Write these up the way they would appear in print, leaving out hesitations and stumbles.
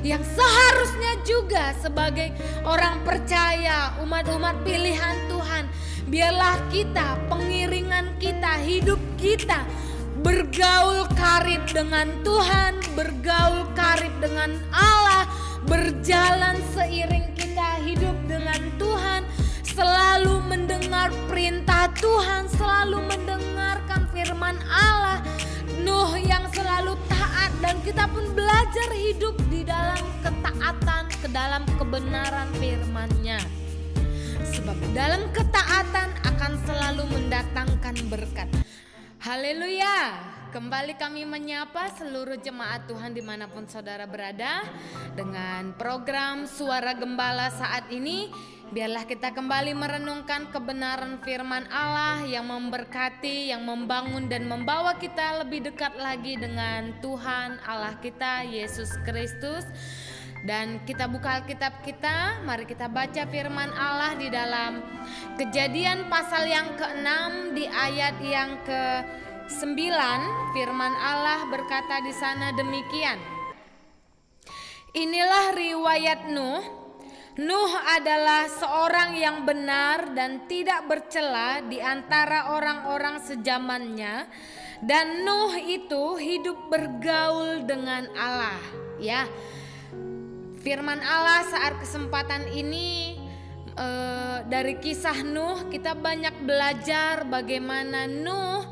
yang seharusnya juga sebagai orang percaya, umat-umat pilihan Tuhan, biarlah kita, pengiringan kita, hidup kita bergaul karib dengan Tuhan, bergaul karib dengan Allah, berjalan seiring kita hidup dengan Tuhan, selalu mendengar perintah Tuhan, selalu mendengarkan firman Allah. Nuh yang selalu taat, dan kita pun belajar hidup di dalam ketaatan, ke dalam kebenaran firman-Nya. Sebab dalam ketaatan akan selalu mendatangkan berkat. Haleluya. Kembali kami menyapa seluruh jemaat Tuhan dimanapun saudara berada dengan program Suara Gembala saat ini. Biarlah kita kembali merenungkan kebenaran firman Allah yang memberkati, yang membangun dan membawa kita lebih dekat lagi dengan Tuhan Allah kita, Yesus Kristus. Dan kita buka Alkitab kita, mari kita baca firman Allah di dalam Kejadian pasal yang ke-6 di ayat yang ke-9. Firman Allah berkata di sana demikian. Inilah riwayat Nuh. Nuh adalah seorang yang benar dan tidak bercela di antara orang-orang sezamannya, dan Nuh itu hidup bergaul dengan Allah. Ya. Firman Allah saat kesempatan ini dari kisah Nuh kita banyak belajar bagaimana Nuh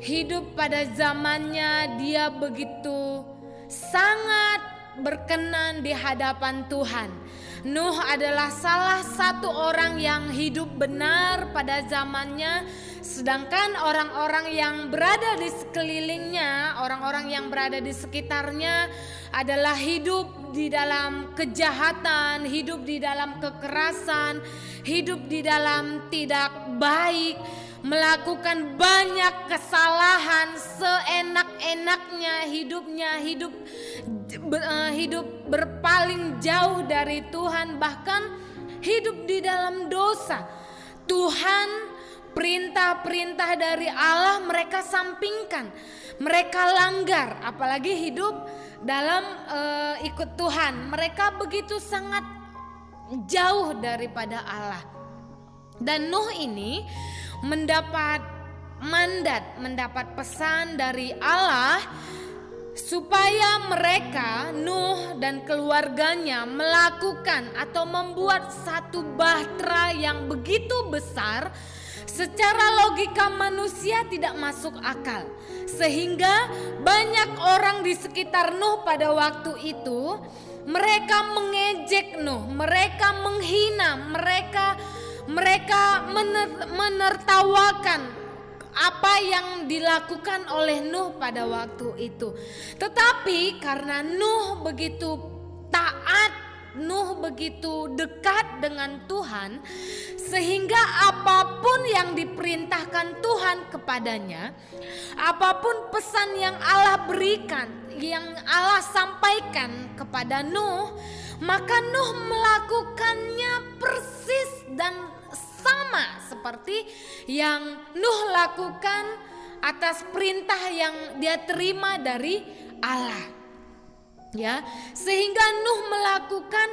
hidup pada zamannya, dia begitu sangat berkenan di hadapan Tuhan. Nuh adalah salah satu orang yang hidup benar pada zamannya, sedangkan orang-orang yang berada di sekelilingnya, orang-orang yang berada di sekitarnya adalah hidup di dalam kejahatan, hidup di dalam kekerasan, hidup di dalam tidak baik, melakukan banyak kesalahan, seenak-enaknya hidupnya, hidup berpaling jauh dari Tuhan, bahkan hidup di dalam dosa. Tuhan, perintah-perintah dari Allah mereka sampingkan, mereka langgar, apalagi hidup dalam ikut Tuhan. Mereka begitu sangat jauh daripada Allah. Dan Nuh ini mendapat mandat, mendapat pesan dari Allah supaya mereka, Nuh dan keluarganya, melakukan atau membuat satu bahtera yang begitu besar. Secara logika manusia tidak masuk akal, sehingga banyak orang di sekitar Nuh pada waktu itu mereka mengejek Nuh, mereka menghina, mereka menertawakan apa yang dilakukan oleh Nuh pada waktu itu. Tetapi karena Nuh begitu taat, Nuh begitu dekat dengan Tuhan, sehingga apapun yang diperintahkan Tuhan kepadanya, apapun pesan yang Allah berikan, yang Allah sampaikan kepada Nuh, maka Nuh melakukannya persis dan sama seperti yang Nuh lakukan atas perintah yang dia terima dari Allah. Ya, sehingga Nuh melakukan,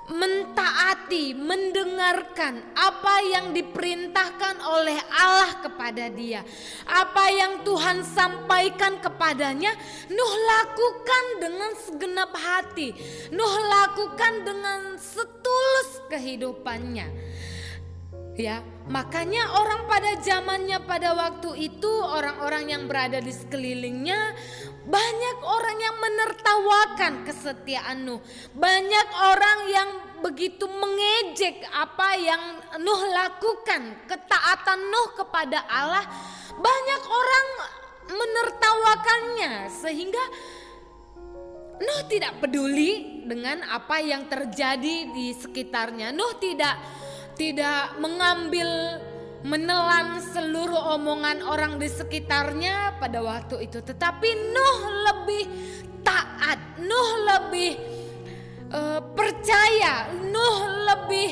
mentaati, mendengarkan apa yang diperintahkan oleh Allah kepada dia. Apa yang Tuhan sampaikan kepadanya, Nuh lakukan dengan segenap hati. Nuh lakukan dengan setulus kehidupannya. Ya, makanya orang pada zamannya pada waktu itu, orang-orang yang berada di sekelilingnya, banyak orang yang menertawakan kesetiaan Nuh. Banyak orang yang begitu mengejek apa yang Nuh lakukan, ketaatan Nuh kepada Allah. Banyak orang menertawakannya, sehingga Nuh tidak peduli dengan apa yang terjadi di sekitarnya. Nuh tidak mengambil, menelan seluruh omongan orang di sekitarnya pada waktu itu. Tetapi Nuh lebih taat, Nuh lebih percaya, Nuh lebih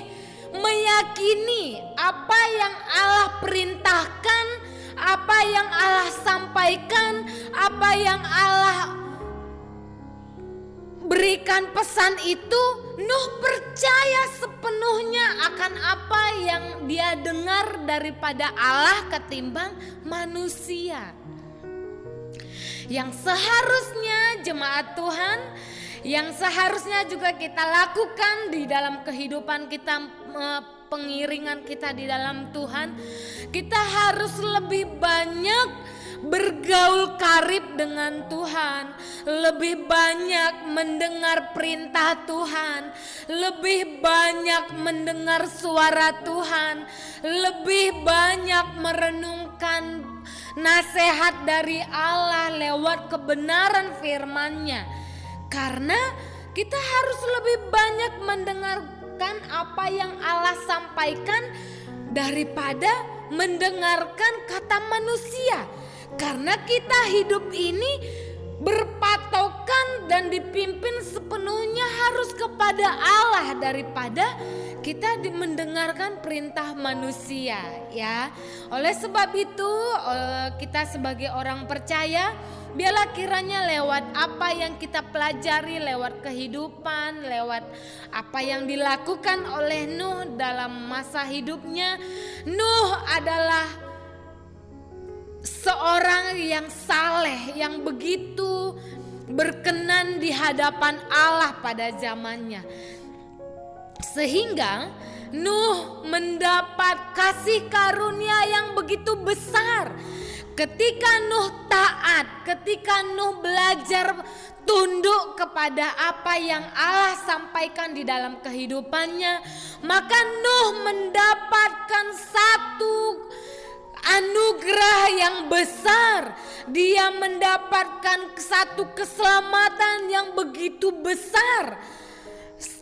meyakini apa yang Allah perintahkan, apa yang Allah sampaikan, apa yang Allah berikan pesan itu, Nuh percaya sepenuhnya akan apa yang dia dengar daripada Allah ketimbang manusia. Yang seharusnya jemaat Tuhan, yang seharusnya juga kita lakukan di dalam kehidupan kita, pengiringan kita di dalam Tuhan, kita harus lebih banyak bergaul karib dengan Tuhan, lebih banyak mendengar perintah Tuhan, lebih banyak mendengar suara Tuhan, lebih banyak merenungkan nasihat dari Allah lewat kebenaran firman-Nya. Karena kita harus lebih banyak mendengarkan apa yang Allah sampaikan daripada mendengarkan kata manusia. Karena kita hidup ini berpatokan dan dipimpin sepenuhnya harus kepada Allah daripada kita mendengarkan perintah manusia, ya. Oleh sebab itu kita sebagai orang percaya, biarlah kiranya lewat apa yang kita pelajari, lewat kehidupan, lewat apa yang dilakukan oleh Nuh dalam masa hidupnya. Nuh adalah seorang yang saleh, yang begitu berkenan di hadapan Allah pada zamannya. Sehingga Nuh mendapat kasih karunia yang begitu besar. Ketika Nuh taat, ketika Nuh belajar tunduk kepada apa yang Allah sampaikan di dalam kehidupannya, maka Nuh mendapatkan satu anugerah yang besar. Dia mendapatkan satu keselamatan yang begitu besar.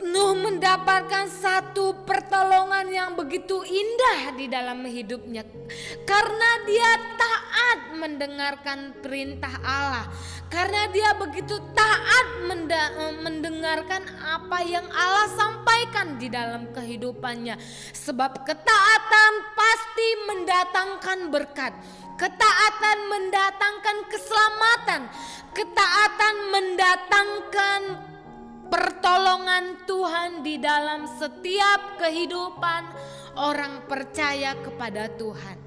Nuh mendapatkan satu pertolongan yang begitu indah di dalam hidupnya karena dia taat mendengarkan perintah Allah, karena dia begitu taat mendengarkan apa yang Allah sampaikan di dalam kehidupannya. Sebab ketaatan pasti mendatangkan berkat, ketaatan mendatangkan keselamatan, ketaatan mendatangkan pertolongan Tuhan di dalam setiap kehidupan orang percaya kepada Tuhan.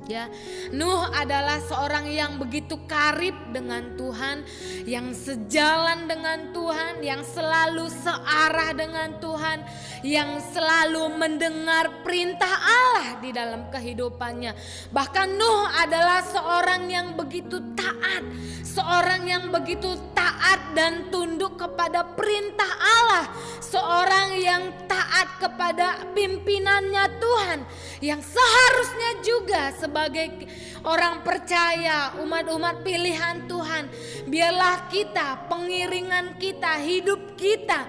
Ya, Nuh adalah seorang yang begitu karib dengan Tuhan, yang sejalan dengan Tuhan, yang selalu searah dengan Tuhan, yang selalu mendengar perintah Allah di dalam kehidupannya. Bahkan Nuh adalah seorang yang begitu taat, seorang yang begitu taat dan tunduk kepada perintah Allah, seorang yang taat kepada pimpinannya Tuhan, yang seharusnya juga sebagai orang percaya, umat-umat pilihan Tuhan, biarlah kita, pengiringan kita, hidup kita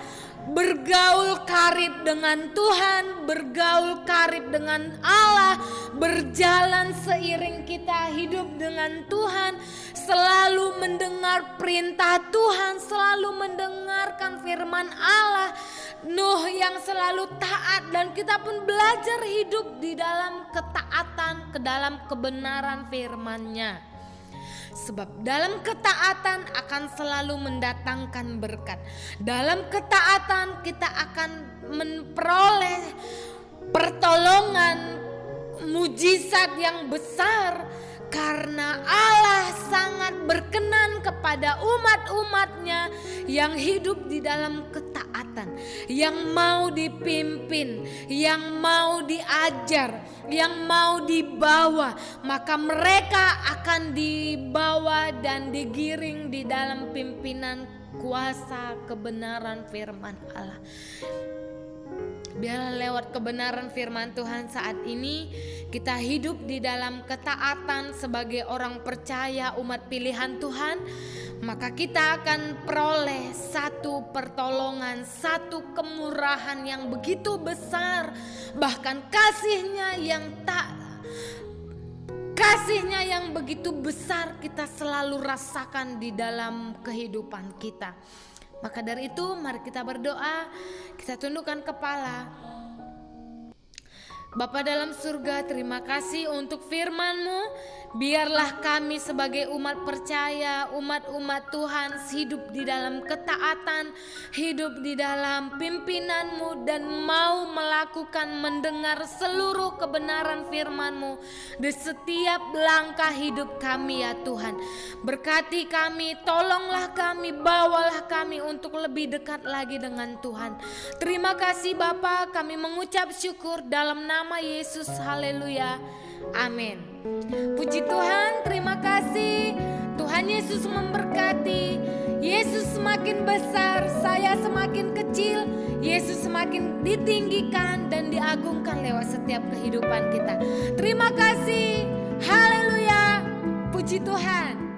bergaul karib dengan Tuhan, bergaul karib dengan Allah, berjalan seiring kita hidup dengan Tuhan, selalu mendengar perintah Tuhan, selalu mendengarkan firman Allah. Nuh yang selalu taat, dan kita pun belajar hidup di dalam ketaatan, ke dalam kebenaran firman-Nya. Sebab dalam ketaatan akan selalu mendatangkan berkat. Dalam ketaatan kita akan memperoleh pertolongan, mujizat yang besar. Karena Allah sangat berkenan kepada umat-umatnya yang hidup di dalam ketaatan, yang mau dipimpin, yang mau diajar, yang mau dibawa, maka mereka akan dibawa dan digiring di dalam pimpinan kuasa kebenaran firman Allah. Biarlah lewat kebenaran firman Tuhan saat ini kita hidup di dalam ketaatan sebagai orang percaya, umat pilihan Tuhan, maka kita akan peroleh satu pertolongan, satu kemurahan yang begitu besar, bahkan kasih-Nya yang begitu besar kita selalu rasakan di dalam kehidupan kita. Maka dari itu mari kita berdoa, kita tundukkan kepala. Bapa dalam surga, terima kasih untuk firman-Mu. Biarlah kami sebagai umat percaya, umat-umat Tuhan hidup di dalam ketaatan, hidup di dalam pimpinan-Mu, dan mau melakukan mendengar seluruh kebenaran firman-Mu di setiap langkah hidup kami ya Tuhan. Berkati kami, tolonglah kami, bawalah kami untuk lebih dekat lagi dengan Tuhan. Terima kasih Bapa, kami mengucap syukur dalam nama Yesus, haleluya, amin. Puji Tuhan, terima kasih. Tuhan Yesus memberkati. Yesus semakin besar, saya semakin kecil. Yesus semakin ditinggikan dan diagungkan lewat setiap kehidupan kita. Terima kasih, haleluya, puji Tuhan.